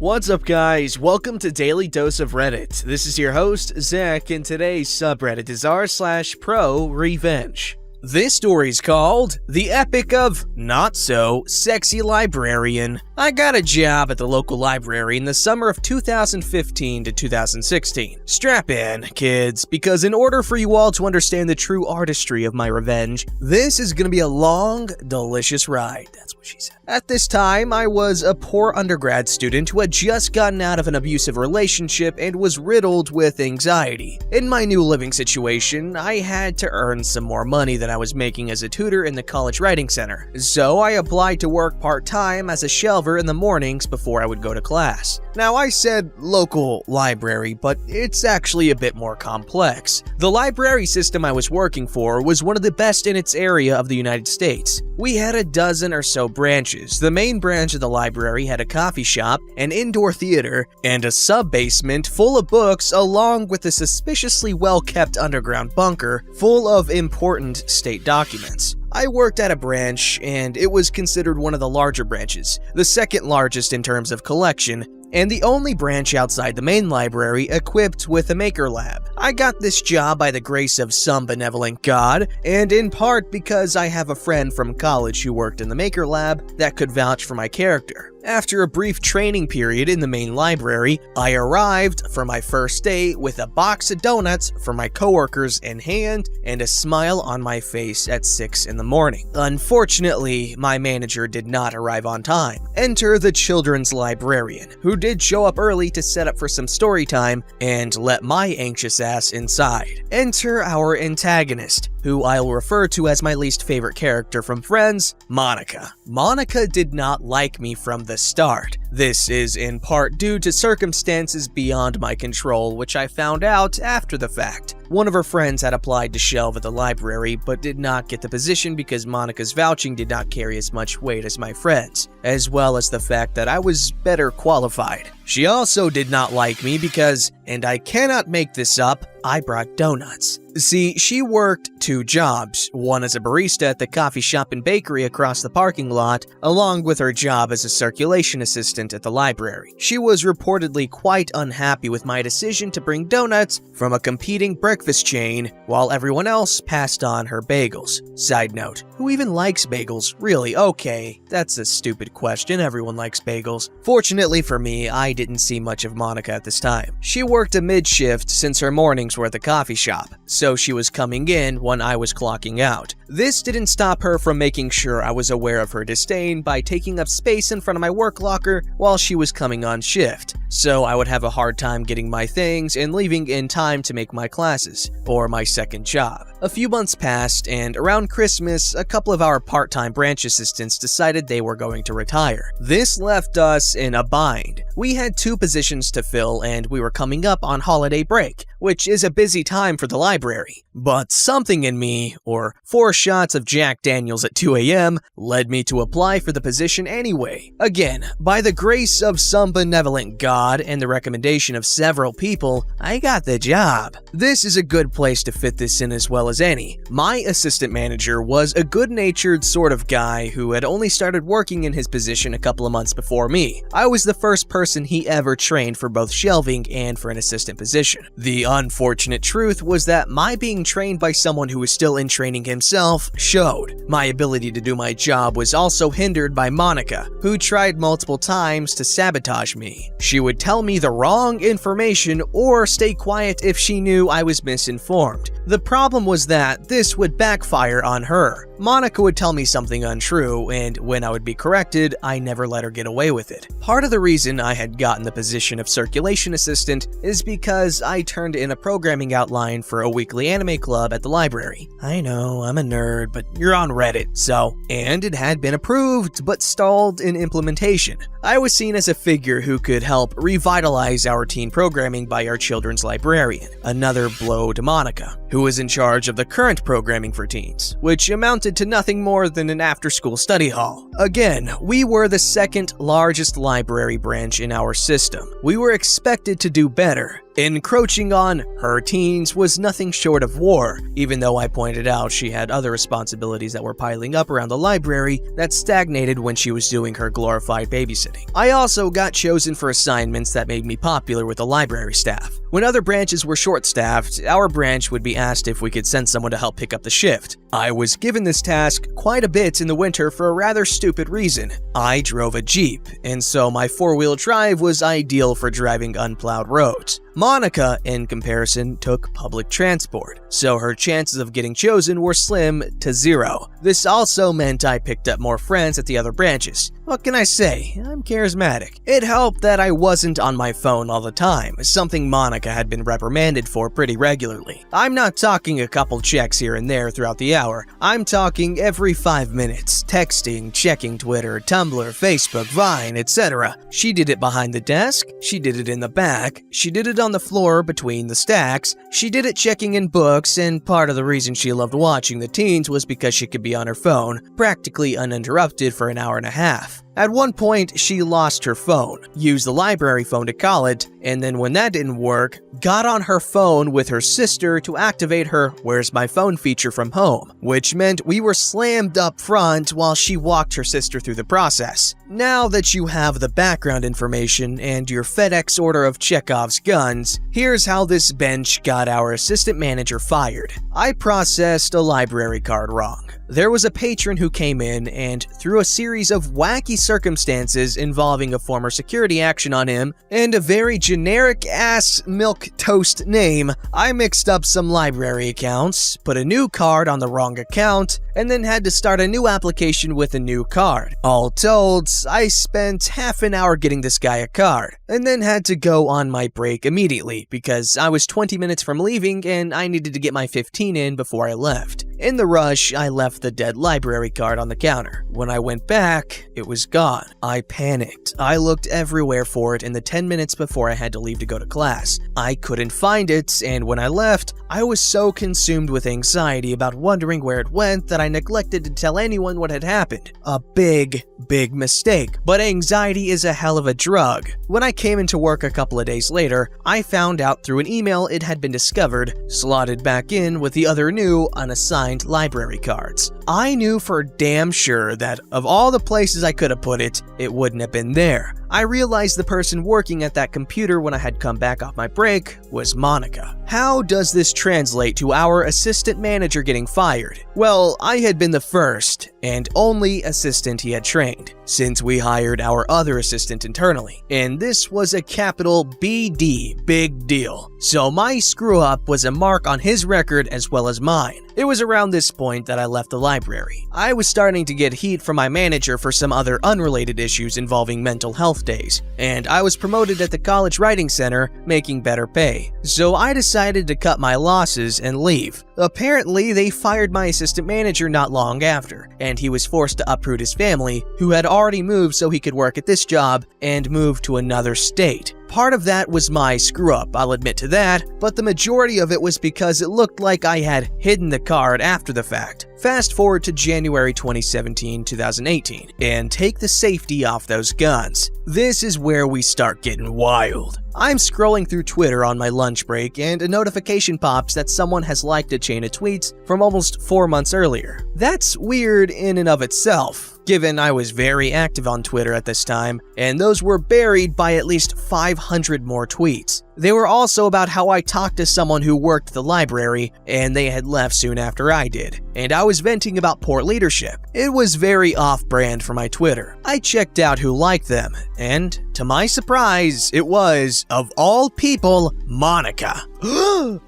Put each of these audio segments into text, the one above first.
What's up, guys? Welcome to Daily Dose of Reddit. This is your host, Zach, and today's subreddit is r/ProRevenge. This story's called The Epic of Not So Sexy Librarian. I got a job at the local library in the summer of 2015 to 2016. Strap in, kids, because in order for you all to understand the true artistry of my revenge, this is gonna be a long, delicious ride. That's what she said. At this time, I was a poor undergrad student who had just gotten out of an abusive relationship and was riddled with anxiety. In my new living situation, I had to earn some more money than I was making as a tutor in the college writing center, so I applied to work part-time as a shelver in the mornings before I would go to class. Now, I said local library, but it's actually a bit more complex. The library system I was working for was one of the best in its area of the United States. We had a dozen or so branches. The main branch of the library had a coffee shop, an indoor theater, and a sub-basement full of books, along with a suspiciously well-kept underground bunker full of important state documents. I worked at a branch, and it was considered one of the larger branches, the second largest in terms of collection, and the only branch outside the main library equipped with a maker lab. I got this job by the grace of some benevolent god, and in part because I have a friend from college who worked in the maker lab that could vouch for my character. After a brief training period in the main library, I arrived for my first day with a box of donuts for my coworkers in hand and a smile on my face at 6 in the morning. Unfortunately, my manager did not arrive on time. Enter the children's librarian, who did show up early to set up for some story time and let my anxious ass inside. Enter our antagonist, who I'll refer to as my least favorite character from Friends, Monica. Monica did not like me from the start. This is in part due to circumstances beyond my control, which I found out after the fact. One of her friends had applied to shelve at the library, but did not get the position because Monica's vouching did not carry as much weight as my friend's, as well as the fact that I was better qualified. She also did not like me because, and I cannot make this up, I brought donuts. See, she worked 2 jobs, one as a barista at the coffee shop and bakery across the parking lot, along with her job as a circulation assistant at the library. She was reportedly quite unhappy with my decision to bring donuts from a competing breakfast chain, while everyone else passed on her bagels. Side note, who even likes bagels? Really? Okay, that's a stupid question, everyone likes bagels. Fortunately for me, I didn't see much of Monica at this time. She worked a mid-shift since her mornings were at the coffee shop, so she was coming in when I was clocking out. This didn't stop her from making sure I was aware of her disdain by taking up space in front of my work locker while she was coming on shift, so I would have a hard time getting my things and leaving in time to make my classes, or my second job. A few months passed, and around Christmas, a couple of our part-time branch assistants decided they were going to retire. This left us in a bind. We had 2 positions to fill, and we were coming up on holiday break, which is a busy time for the library. But something in me, or 4 shots of Jack Daniels at 2 a.m., led me to apply for the position anyway. Again, by the grace of some benevolent god and the recommendation of several people, I got the job. This is a good place to fit this in as well as any. My assistant manager was a good-natured sort of guy who had only started working in his position a couple of months before me. I was the first person he ever trained for both shelving and for an assistant position. The unfortunate truth was that my being trained by someone who was still in training himself showed. My ability to do my job was also hindered by Monica, who tried multiple times to sabotage me. She would tell me the wrong information or stay quiet if she knew I was misinformed. The problem was that this would backfire on her. Monica would tell me something untrue, and when I would be corrected, I never let her get away with it. Part of the reason I had gotten the position of circulation assistant is because I turned in a programming outline for a weekly anime club at the library. I know, I'm a nerd, but you're on Reddit, so. And it had been approved, but stalled in implementation. I was seen as a figure who could help revitalize our teen programming by our children's librarian, another blow to Monica, who was in charge of the current programming for teens, which amounted to nothing more than an after-school study hall. Again, we were the second largest library branch in our system. We were expected to do better, Encroaching on her teens was nothing short of war, even though I pointed out she had other responsibilities that were piling up around the library that stagnated when she was doing her glorified babysitting. I also got chosen for assignments that made me popular with the library staff. When other branches were short-staffed, our branch would be asked if we could send someone to help pick up the shift. I was given this task quite a bit in the winter for a rather stupid reason. I drove a Jeep, and so my four-wheel drive was ideal for driving unplowed roads. Monica, in comparison, took public transport, so her chances of getting chosen were slim to zero. This also meant I picked up more friends at the other branches. What can I say? I'm charismatic. It helped that I wasn't on my phone all the time, something Monica had been reprimanded for pretty regularly. I'm not talking a couple checks here and there throughout the hour. I'm talking every 5 minutes, texting, checking Twitter, Tumblr, Facebook, Vine, etc. She did it behind the desk, she did it in the back, she did it on the floor between the stacks, she did it checking in books, and part of the reason she loved watching the teens was because she could be on her phone, practically uninterrupted for an hour and a half. At one point, she lost her phone, used the library phone to call it, and then when that didn't work, got on her phone with her sister to activate her "Where's my phone" feature from home, which meant we were slammed up front while she walked her sister through the process. Now that you have the background information and your FedEx order of Chekhov's guns, here's how this bench got our assistant manager fired. I processed a library card wrong. There was a patron who came in and, through a series of wacky circumstances involving a former security action on him and a very generic-ass milquetoast name, I mixed up some library accounts, put a new card on the wrong account, and then had to start a new application with a new card. All told, I spent half an hour getting this guy a card, and then had to go on my break immediately because I was 20 minutes from leaving and I needed to get my 15 in before I left. In the rush, I left the dead library card on the counter. When I went back, it was gone. I panicked. I looked everywhere for it in the 10 minutes before I had to leave to go to class. I couldn't find it, and when I left, I was so consumed with anxiety about wondering where it went that I neglected to tell anyone what had happened. A big mistake. But anxiety is a hell of a drug. When I came into work a couple of days later, I found out through an email it had been discovered, slotted back in with the other new unassigned library cards. I knew for damn sure that of all the places I could have put it, it wouldn't have been there. I realized the person working at that computer when I had come back off my break was Monica. How does this translate to our assistant manager getting fired? Well, I had been the first and only assistant he had trained, since we hired our other assistant internally, and this was a capital BD, big deal. So my screw-up was a mark on his record as well as mine. It was around this point that I left the library. I was starting to get heat from my manager for some other unrelated issues involving mental health days, and I was promoted at the college writing center, making better pay. So I decided to cut my losses and leave. Apparently, they fired my assistant manager not long after, and he was forced to uproot his family, who had already moved so he could work at this job, and move to another state. Part of that was my screw-up, I'll admit to that, but the majority of it was because it looked like I had hidden the card after the fact. Fast forward to January 2017-2018, and take the safety off those guns. This is where we start getting wild. I'm scrolling through Twitter on my lunch break and a notification pops that someone has liked a chain of tweets from almost 4 months earlier. That's weird in and of itself, given I was very active on Twitter at this time, and those were buried by at least 500 more tweets. They were also about how I talked to someone who worked at the library, and they had left soon after I did, and I was venting about poor leadership. It was very off-brand for my Twitter. I checked out who liked them, and to my surprise, it was, of all people, Monica.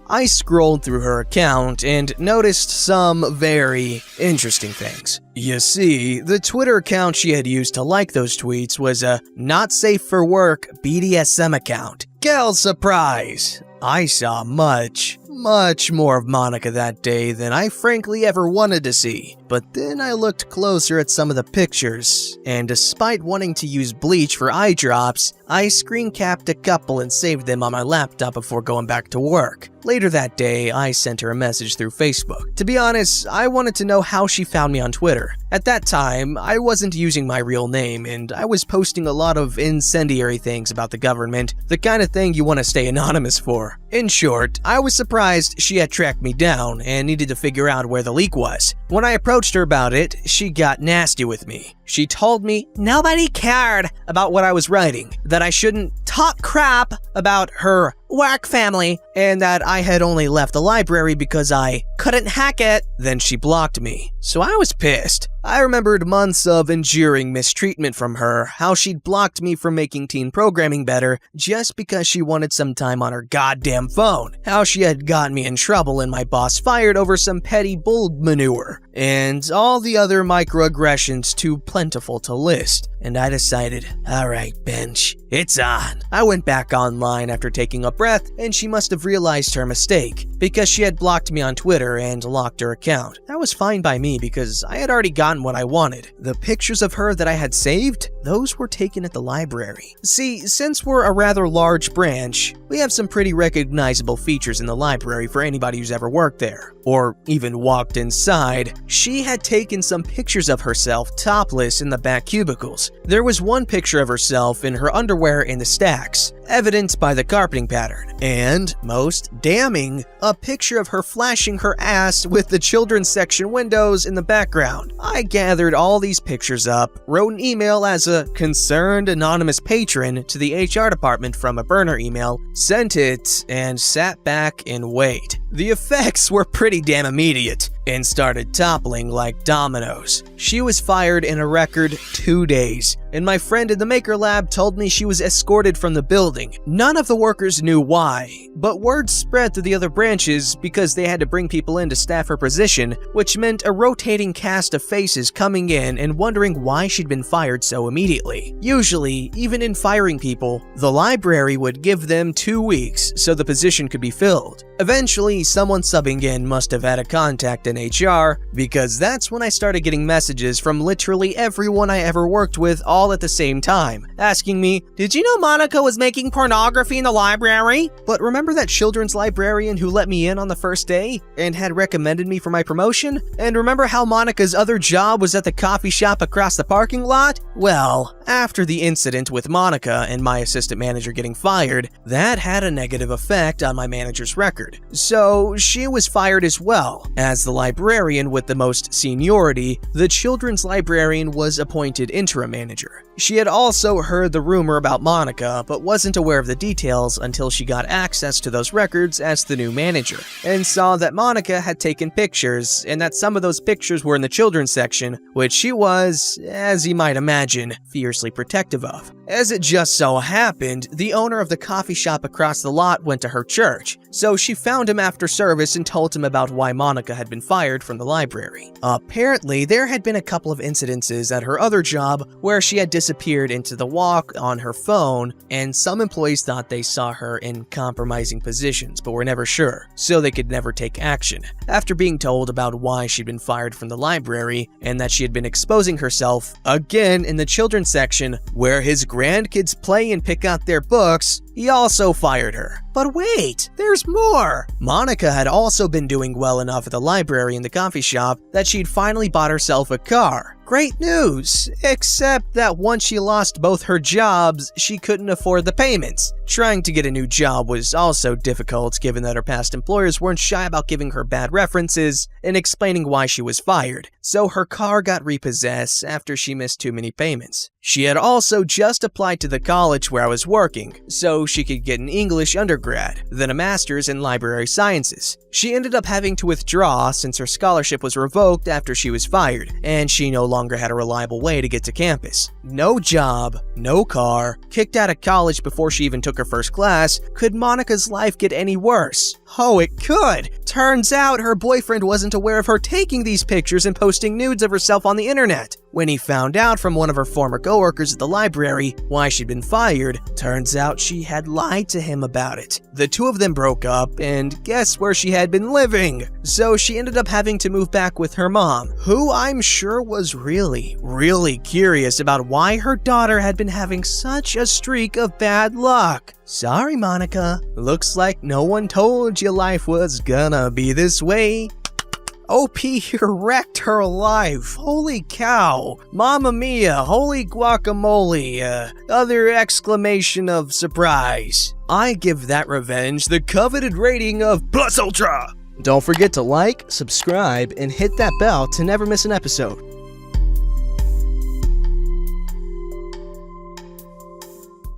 I scrolled through her account and noticed some very interesting things. You see, the Twitter account she had used to like those tweets was a not safe for work BDSM account. Gal surprise! I saw much more of Monica that day than I frankly ever wanted to see. but then I looked closer at some of the pictures, and despite wanting to use bleach for eye drops, I screen capped a couple and saved them on my laptop before going back to work. Later that day, I sent her a message through Facebook. To be honest, I wanted to know how she found me on Twitter. At that time, I wasn't using my real name, and I was posting a lot of incendiary things about the government, the kind of thing you want to stay anonymous for. In short, I was surprised she had tracked me down and needed to figure out where the leak was. When I approached her about it, she got nasty with me. She told me nobody cared about what I was writing, that I shouldn't talk crap about her work family, and that I had only left the library because I couldn't hack it. Then she blocked me, so I was pissed. I remembered months of enduring mistreatment from her, how she'd blocked me from making teen programming better just because she wanted some time on her goddamn phone, how she had gotten me in trouble and my boss fired over some petty bull manure, and all the other microaggressions too plentiful to list. And I decided, alright, bench, it's on. I went back online after taking a breath, and she must have realized her mistake, because she had blocked me on Twitter and locked her account. That was fine by me because I had already gotten what I wanted. The pictures of her that I had saved, those were taken at the library. See, since we're a rather large branch, we have some pretty recognizable features in the library for anybody who's ever worked there, or even walked inside. She had taken some pictures of herself topless in the back cubicles. There was one picture of herself in her underwear in the stacks, evidenced by the carpeting pattern, and, most damning, a picture of her flashing her ass with the children's section windows in the background. I gathered all these pictures up, wrote an email as a concerned anonymous patron to the HR department from a burner email, sent it, and sat back and wait. The effects were pretty damn immediate and started toppling like dominoes. She was fired in a record 2 days, and my friend in the Maker Lab told me she was escorted from the building. None of the workers knew why, but word spread to the other branches because they had to bring people in to staff her position, which meant a rotating cast of faces coming in and wondering why she'd been fired so immediately. Usually, even in firing people, the library would give them 2 weeks so the position could be filled. Eventually, someone subbing in must have had a contact in HR, because that's when I started getting messages from literally everyone I ever worked with all at the same time, asking me, "Did you know Monica was making pornography in the library?" But remember that children's librarian who let me in on the first day and had recommended me for my promotion? And remember how Monica's other job was at the coffee shop across the parking lot? Well, after the incident with Monica and my assistant manager getting fired, that had a negative effect on my manager's record. So she was fired as well. As the librarian with the most seniority, the children's librarian was appointed interim manager. She had also heard the rumor about Monica, but wasn't aware of the details until she got access to those records as the new manager, and saw that Monica had taken pictures, and that some of those pictures were in the children's section, which she was, as you might imagine, fiercely protective of. As it just so happened, the owner of the coffee shop across the lot went to her church, so she found him after service and told him about why Monica had been fired from the library. Apparently, there had been a couple of incidences at her other job where she had disappeared into the walk on her phone, and some employees thought they saw her in compromising positions but were never sure, so they could never take action. After being told about why she'd been fired from the library and that she had been exposing herself, again in the children's section where his grandkids play and pick out their books, he also fired her. But wait, there's more! Monica had also been doing well enough at the library and the coffee shop that she'd finally bought herself a car. Great news, except that once she lost both her jobs, she couldn't afford the payments. Trying to get a new job was also difficult given that her past employers weren't shy about giving her bad references and explaining why she was fired, so her car got repossessed after she missed too many payments. She had also just applied to the college where I was working, so she could get an English undergrad, then a master's in library sciences. She ended up having to withdraw since her scholarship was revoked after she was fired, and she no longer had a reliable way to get to campus. No job, no car, kicked out of college before she even took her first class. Could Monica's life get any worse? Oh, it could! Turns out her boyfriend wasn't aware of her taking these pictures and posting posting nudes of herself on the internet. When he found out from one of her former coworkers at the library why she'd been fired, turns out she had lied to him about it. The two of them broke up, and guess where she had been living? So she ended up having to move back with her mom, who I'm sure was really curious about why her daughter had been having such a streak of bad luck. Sorry, Monica. Looks like no one told you life was gonna be this way. OP here wrecked her life. Holy cow. Mamma mia. Holy guacamole. Other exclamation of surprise. I give that revenge the coveted rating of +Ultra. Don't forget to like, subscribe, and hit that bell to never miss an episode.